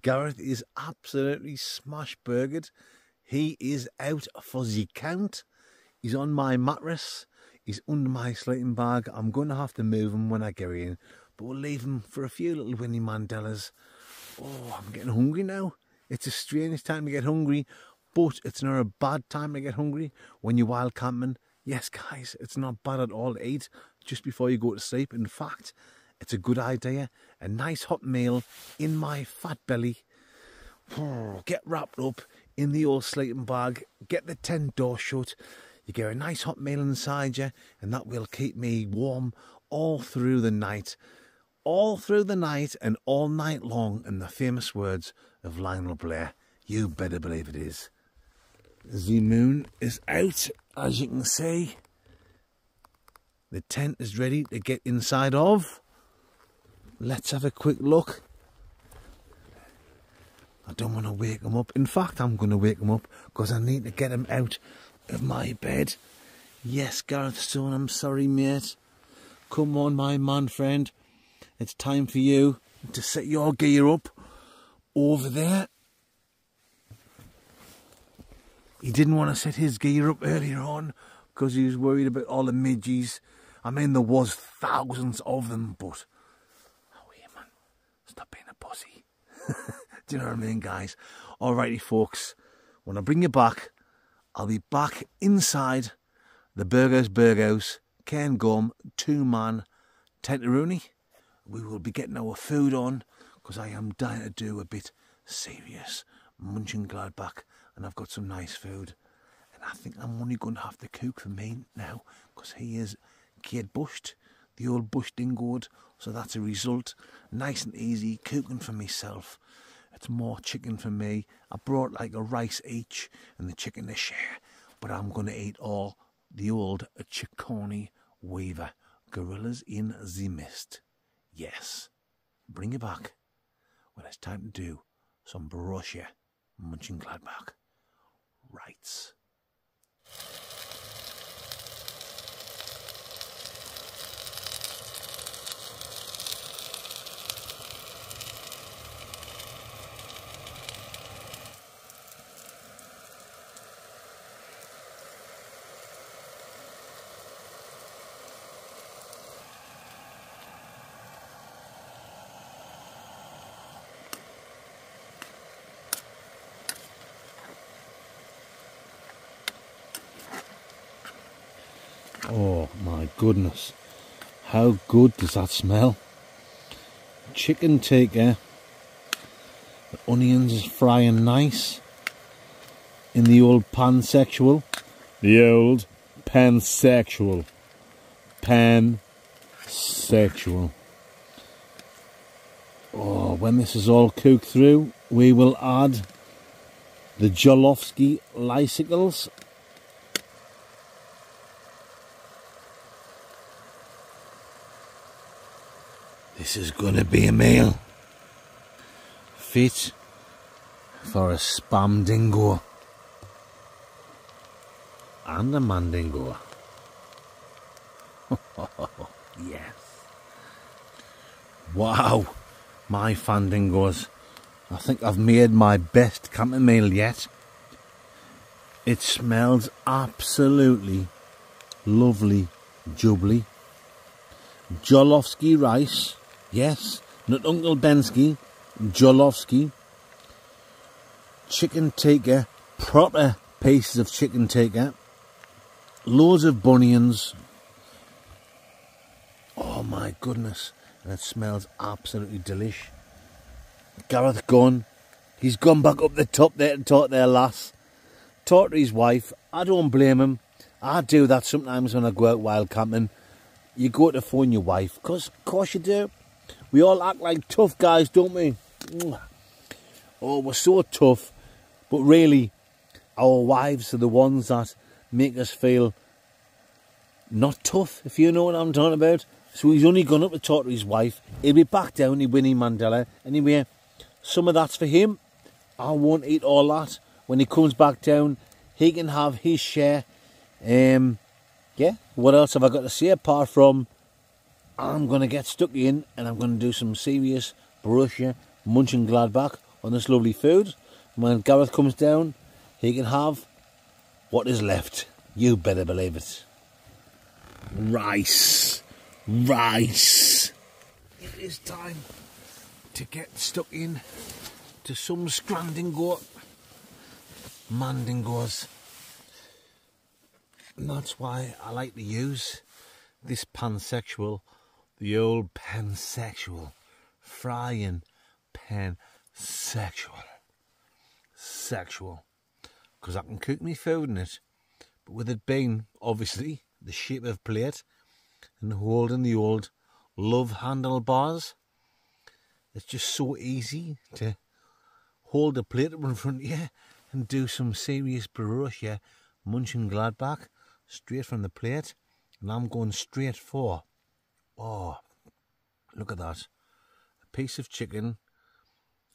Gareth is absolutely smash-burgered. He is out for the count. He's on my mattress. He's under my sleeping bag. I'm going to have to move him when I get in. But we'll leave him for a few little Winnie Mandelas. Oh, I'm getting hungry now. It's a strange time to get hungry, but it's not a bad time to get hungry when you're wild camping. Yes, guys, it's not bad at all to eat just before you go to sleep. In fact, it's a good idea. A nice hot meal in my fat belly. Get wrapped up in the old sleeping bag. Get the tent door shut. You get a nice hot meal inside you, and that will keep me warm all through the night. All through the night and all night long, in the famous words of Lionel Blair. You better believe it is. The moon is out, as you can see. The tent is ready to get inside of. Let's have a quick look. I don't want to wake him up. In fact, I'm going to wake him up because I need to get him out of my bed. Yes, Gareth, son, I'm sorry, mate. Come on, my man friend. It's time for you to set your gear up over there. He didn't want to set his gear up earlier on because he was worried about all the midges. I mean, there was thousands of them, but... Oh, yeah, man. Stop being a pussy. Do you know what I mean, guys? Alrighty, folks. When I bring you back, I'll be back inside the Burgos Cairngorm 2-man tenteroonie. We will be getting our food on because I am dying to do a bit serious munching Gladbach, and I've got some nice food. And I think I'm only going to have to cook for me now because he is kid bushed, the old bush dingoed. So that's a result. Nice and easy cooking for myself. It's more chicken for me. I brought like a rice each and the chicken to share. But I'm going to eat all the old Chickoni Weaver. Gorillas in the Mist. Yes. Bring it back when it's time to do some Borussia Mönchengladbach. Rights. Oh my goodness, how good does that smell? Chicken tikka, the onions is frying nice in the old pansexual. The old pansexual. Pansexual. Oh, when this is all cooked through, we will add the Jolofsky lysicles. This is going to be a meal fit for a spam dingo and a mandingo. Yes. Wow, my fandingos. I think I've made my best camping meal yet. It smells absolutely lovely jubbly. Jolofsky rice. Yes, not Uncle Bensky, Jolofsky. Chicken tikka, proper pieces of chicken tikka. Loads of bunions. Oh my goodness, and it smells absolutely delish. Gareth gone. He's gone back up the top there to talk to their lass. Talk to his wife. I don't blame him. I do that sometimes when I go out wild camping. You go to phone your wife, because of course you do. We all act like tough guys, don't we? Oh, we're so tough. But really, our wives are the ones that make us feel not tough, if you know what I'm talking about. So he's only gone up to talk to his wife. He'll be back down to Winnie Mandela. Anyway, some of that's for him. I won't eat all that. When he comes back down, he can have his share. Yeah, what else have I got to say apart from I'm going to get stuck in and I'm going to do some serious Borussia Mönchengladbach on this lovely food. When Gareth comes down, he can have what is left. You better believe it. Rice. Rice. It is time to get stuck in to some scrandingo mandingos. And that's why I like to use this pansexual, the old pansexual, frying pansexual, sexual, because I can cook me food in it, but with it being obviously the shape of plate and holding the old love handlebars, it's just so easy to hold the plate up in front of you and do some serious Borussia Mönchengladbach straight from the plate. And I'm going straight for, oh, look at that, a piece of chicken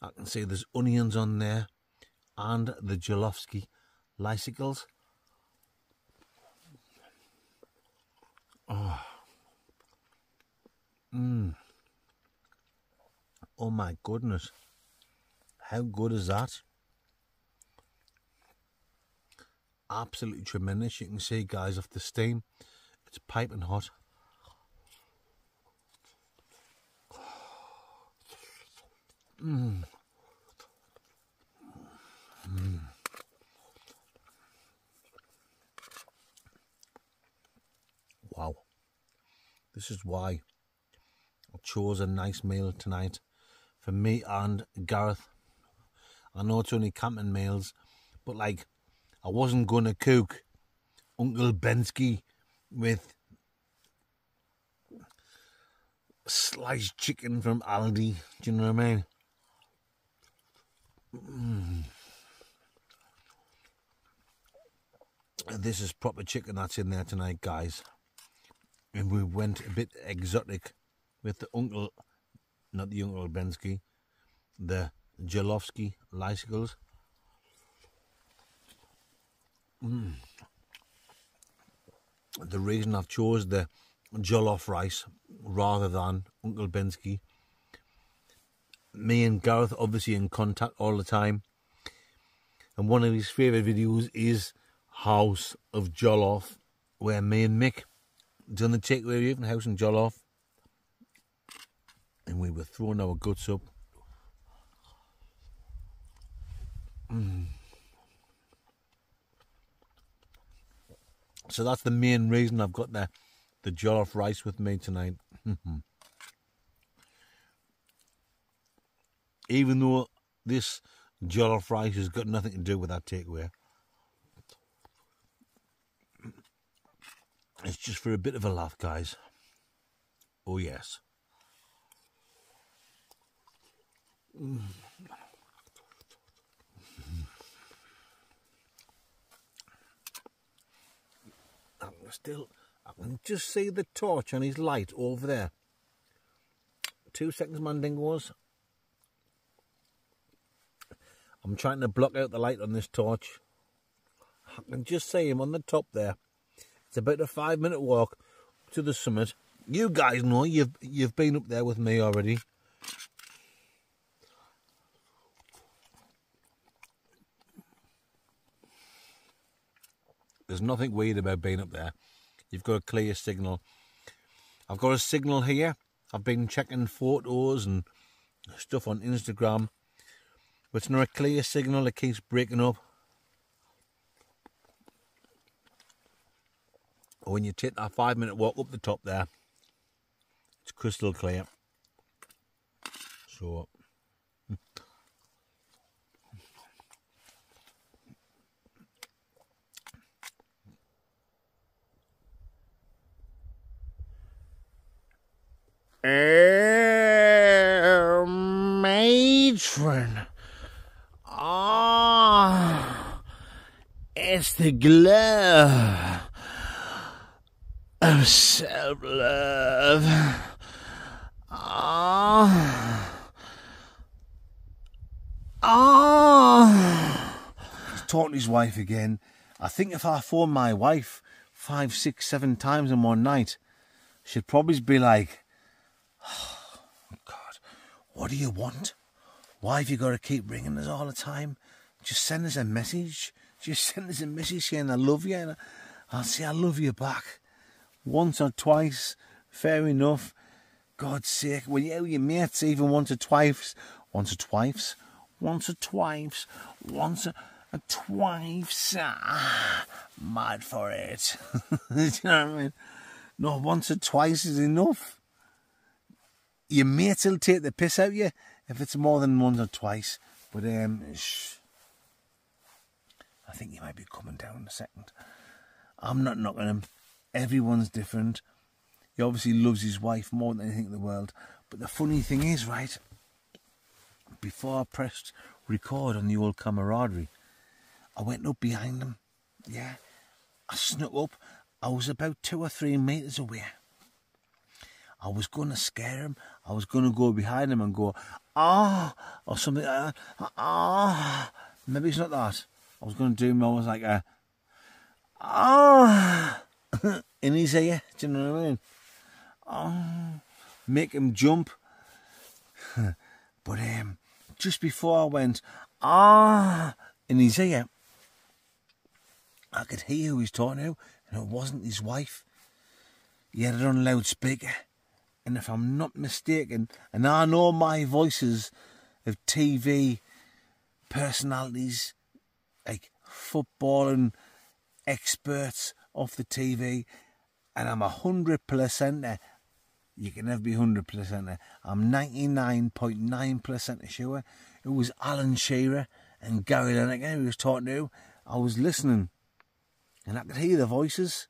I can see there's onions on there and the Jolovsky lysicles. Oh. Oh my goodness. How good is that? Absolutely tremendous. You can see, guys, off the steam. It's piping hot. Wow. This is why I chose a nice meal tonight for me and Gareth. I know it's only camping meals, but like, I wasn't going to cook Uncle Bensky with sliced chicken from Aldi. Do you know what I mean? This is proper chicken that's in there tonight, guys. And we went a bit exotic with the Uncle, not the Uncle Bensky, the Jolovsky lysicles. The reason I've chose the jollof rice rather than Uncle Bensky, me and Gareth obviously in contact all the time, and one of his favourite videos is House of Jollof, where me and Mick done the takeaway review from House and Jollof, and we were throwing our guts up. So that's the main reason I've got the jollof rice with me tonight. Even though this jollof rice has got nothing to do with that takeaway. It's just for a bit of a laugh, guys. Oh, yes. I can just see the torch on his light over there. 2 seconds, Mandingos. I'm trying to block out the light on this torch. I can just see him on the top there. It's about a 5-minute walk to the summit. You guys know, you've been up there with me already. There's nothing weird about being up there. You've got a clear signal. I've got a signal here. I've been checking photos and stuff on Instagram. But it's not a clear signal. It keeps breaking up. When you take that 5-minute walk up the top there, it's crystal clear. So... matron. Ah, it's the glow of self-love. He's talking to his wife again. I think if I phone my wife 5, 6, 7 times in one night, she'd probably be like, oh, God, what do you want? Why have you got to keep ringing us all the time? Just send us a message. Just send us a message saying I love you. And I'll say I love you back. Once or twice, fair enough. God's sake, when you're your mates, even once or twice. Mad for it. Do you know what I mean? No, once or twice is enough. Your mates will take the piss out of you if it's more than once or twice. But I think he might be coming down in a second. I'm not knocking him. Everyone's different. He obviously loves his wife more than anything in the world. But the funny thing is, right, before I pressed record on the old camaraderie, I went up behind him. Yeah, I snuck up. I was about 2 or 3 metres away. I was going to scare him. I was going to go behind him and go, ah, or something like that. Ah, maybe it's not that. I was going to do more like a, ah, in his ear. Do you know what I mean? Ah, make him jump. But just before I went, ah, in his ear, I could hear who he's talking to, and it wasn't his wife. He had it on loudspeaker. And if I'm not mistaken, and I know my voices of TV personalities, like footballing experts off the TV, and I'm 100% there. You can never be 100% there. I'm 99.9% sure it was Alan Shearer and Gareth who was talking to. I was listening, and I could hear the voices.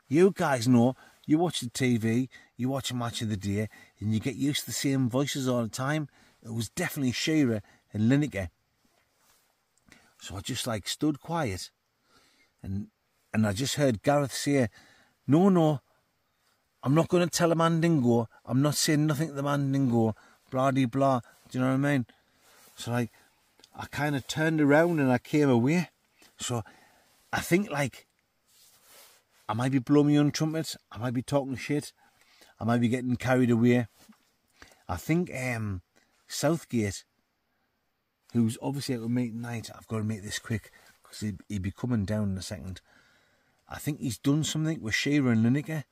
You guys know, you watch the TV, you watch a match of the day, and you get used to the same voices all the time. It was definitely Shearer and Lineker. So I just like stood quiet, and I just heard Gareth say, no, I'm not going to tell a man dingo. I'm not saying nothing to the man dingo. Blah, de blah. Do you know what I mean? So like, I kind of turned around and I came away. So I think like, I might be blowing my own trumpet. I might be talking shit. I might be getting carried away. I think Southgate, who's obviously out with me tonight, I've got to make this quick because he'll be coming down in a second. I think he's done something with Shearer and Lineker.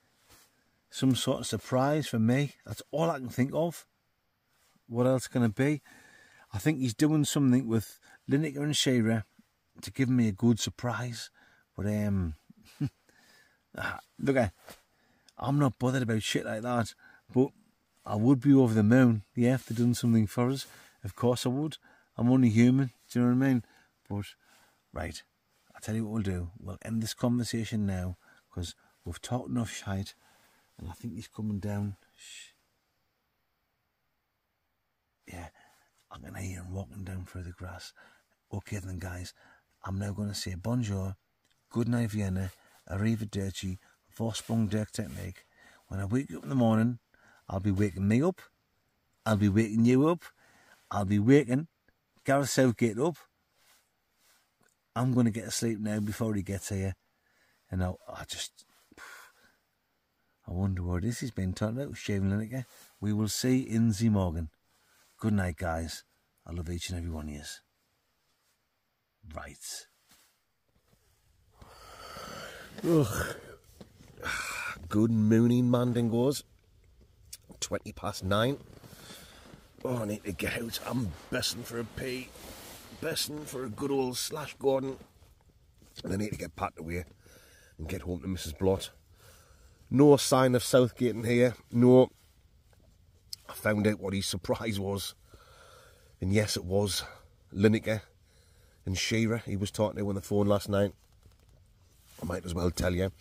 Some sort of surprise for me. That's all I can think of. What else can it be? I think he's doing something with Lineker and Shearer to give me a good surprise. But look, I'm not bothered about shit like that. But I would be over the moon. Yeah, if they'd done something for us. Of course I would. I'm only human. Do you know what I mean? But, right. I'll tell you what we'll do. We'll end this conversation now. Because we've talked enough shite. And I think he's coming down. Shh. Yeah, I can hear him walking down through the grass. Okay then, guys. I'm now going to say bonjour, good night Vienna, arrivederci, Vorsprung der Technik. When I wake up in the morning, I'll be waking me up. I'll be waking you up. I'll be waking Gareth Southgate up. I'm going to get to sleep now before he gets here. And I wonder what this has been talking about, Shaving Lineker. We will see in the morgen. Good night, guys. I love each and every one of you. Right. Ugh. Good morning, Mandingos. 9:20. Oh, I need to get out. I'm besting for a pee. Besting for a good old slash Gordon. And I need to get packed away and get home to Mrs. Blott. No sign of Southgate in here. No. I found out what his surprise was. And yes, it was Lineker and Shearer he was talking to on the phone last night. I might as well tell you.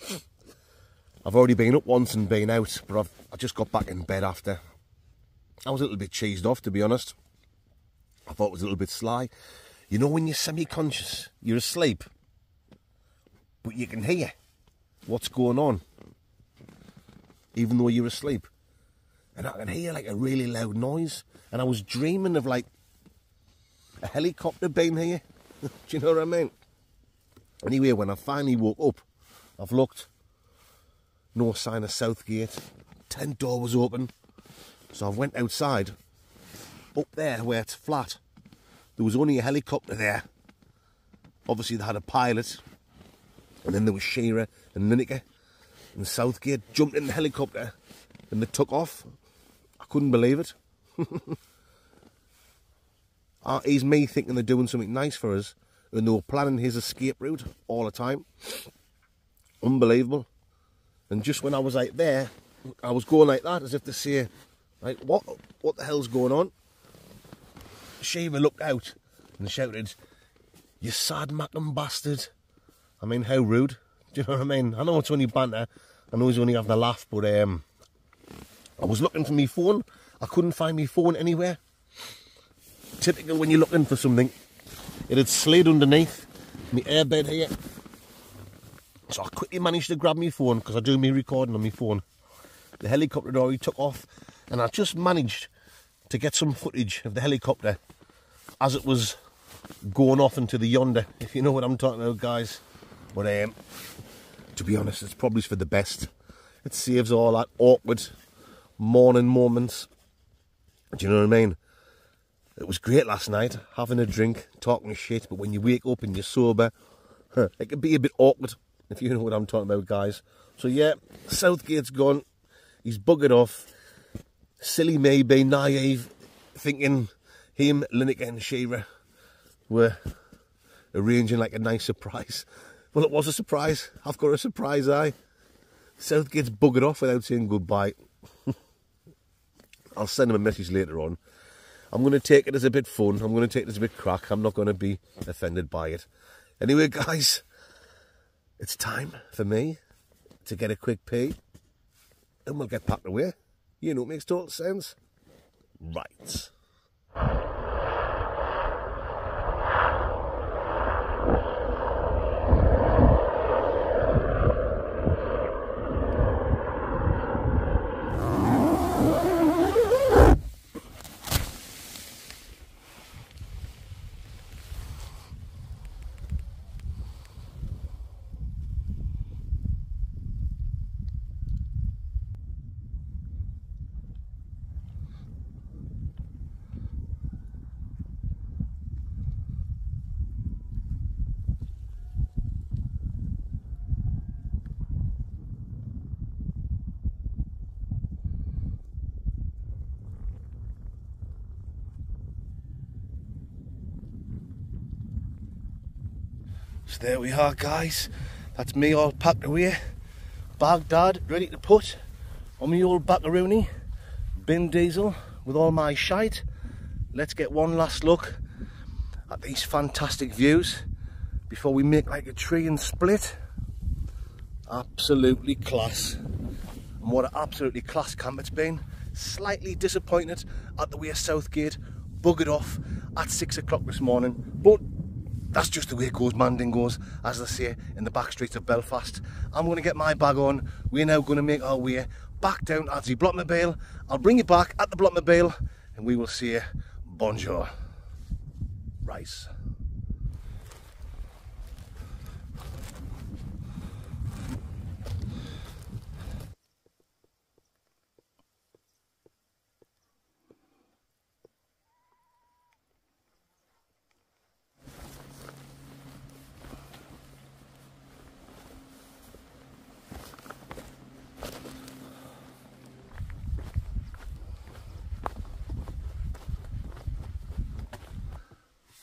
I've already been up once and been out, but I just got back in bed after. I was a little bit cheesed off, to be honest. I thought it was a little bit sly. You know when you're semi-conscious, you're asleep, but you can hear what's going on, even though you're asleep. And I can hear like a really loud noise. And I was dreaming of like a helicopter being here. Do you know what I mean? Anyway, when I finally woke up, I've looked. No sign of Southgate. Tent door was open. So I went outside. Up there where it's flat, there was only a helicopter there. Obviously they had a pilot. And then there was Shearer and Lineker. And Southgate jumped in the helicopter and they took off. I couldn't believe it. He's me thinking they're doing something nice for us, and they were planning his escape route all the time. Unbelievable. And just when I was like there, I was going like that, as if to say, like, what the hell's going on? Shearer looked out and shouted, "You sad mackin' bastard." I mean, how rude. Do you know what I mean? I know it's only banter. I know he's only having a laugh, but I was looking for my phone. I couldn't find my phone anywhere. Typical when you're looking for something. It had slid underneath my airbed here. So I quickly managed to grab my phone, because I do my recording on my phone. the helicopter had already took off, and I just managed to get some footage of the helicopter as it was going off into the yonder, if you know what I'm talking about, guys. But to be honest, it's probably for the best. It saves all that awkward morning moments. Do you know what I mean? It was great last night, having a drink, talking shit, but when you wake up and you're sober, it can be a bit awkward, if you know what I'm talking about, guys. So yeah, Southgate's gone. He's buggered off. Silly me being naive, thinking him, Lineker and Shearer were arranging like a nice surprise. Well, it was a surprise. I've got a surprise, Southgate's buggered off without saying goodbye. I'll send him a message later on. I'm going to take it as a bit fun. I'm going to take it as a bit crack. I'm not going to be offended by it. Anyway, guys, it's time for me to get a quick pee. And we'll get packed away. You know, it makes total sense. Right. So there we are, guys. That's me all packed away. Baghdad ready to put on my old Buckaroonie. Bin diesel with all my shite. Let's get one last look at these fantastic views before we make like a tree and split. Absolutely class. And what an absolutely class camp it's been. Slightly disappointed at the way Southgate buggered off at 6 o'clock this morning, but that's just the way it goes, Mandingos, as they say in the back streets of Belfast. I'm going to get my bag on. We're now going to make our way back down at the Blockmobile. I'll bring you back at the Blockmobile and we will say bonjour. Rice.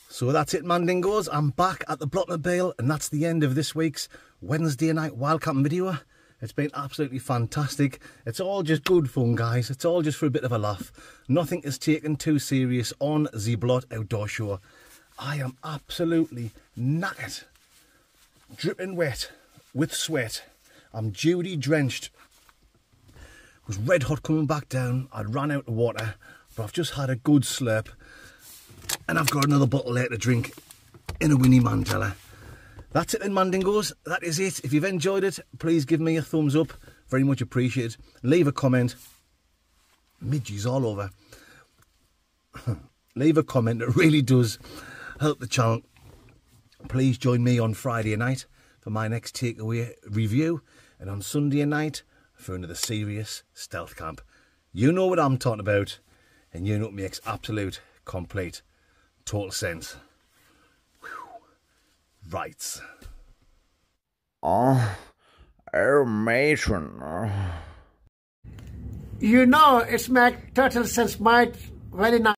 So that's it, Mandingos. I'm back at the Blockmobile, and that's the end of this week's Wednesday night Wildcamp video. It's been absolutely fantastic. It's all just good fun, guys. It's all just for a bit of a laugh. Nothing is taken too serious on the Blot Outdoor Show. I am absolutely knackered, dripping wet with sweat. I'm duty drenched. It was red hot coming back down. I'd ran out of water, but I've just had a good slurp. And I've got another bottle there to drink in a Winnie Mandela. That's it then, Mandingos. That is it. If you've enjoyed it, please give me a thumbs up. Very much appreciated. Leave a comment. Midges all over. Leave a comment. It really does help the channel. Please join me on Friday night for my next takeaway review. And on Sunday night for another serious stealth camp. You know what I'm talking about. And you know what makes absolute, complete, total sense. Whew. Right. Oh, matron. You know, it's make total sense, mate. Very nice.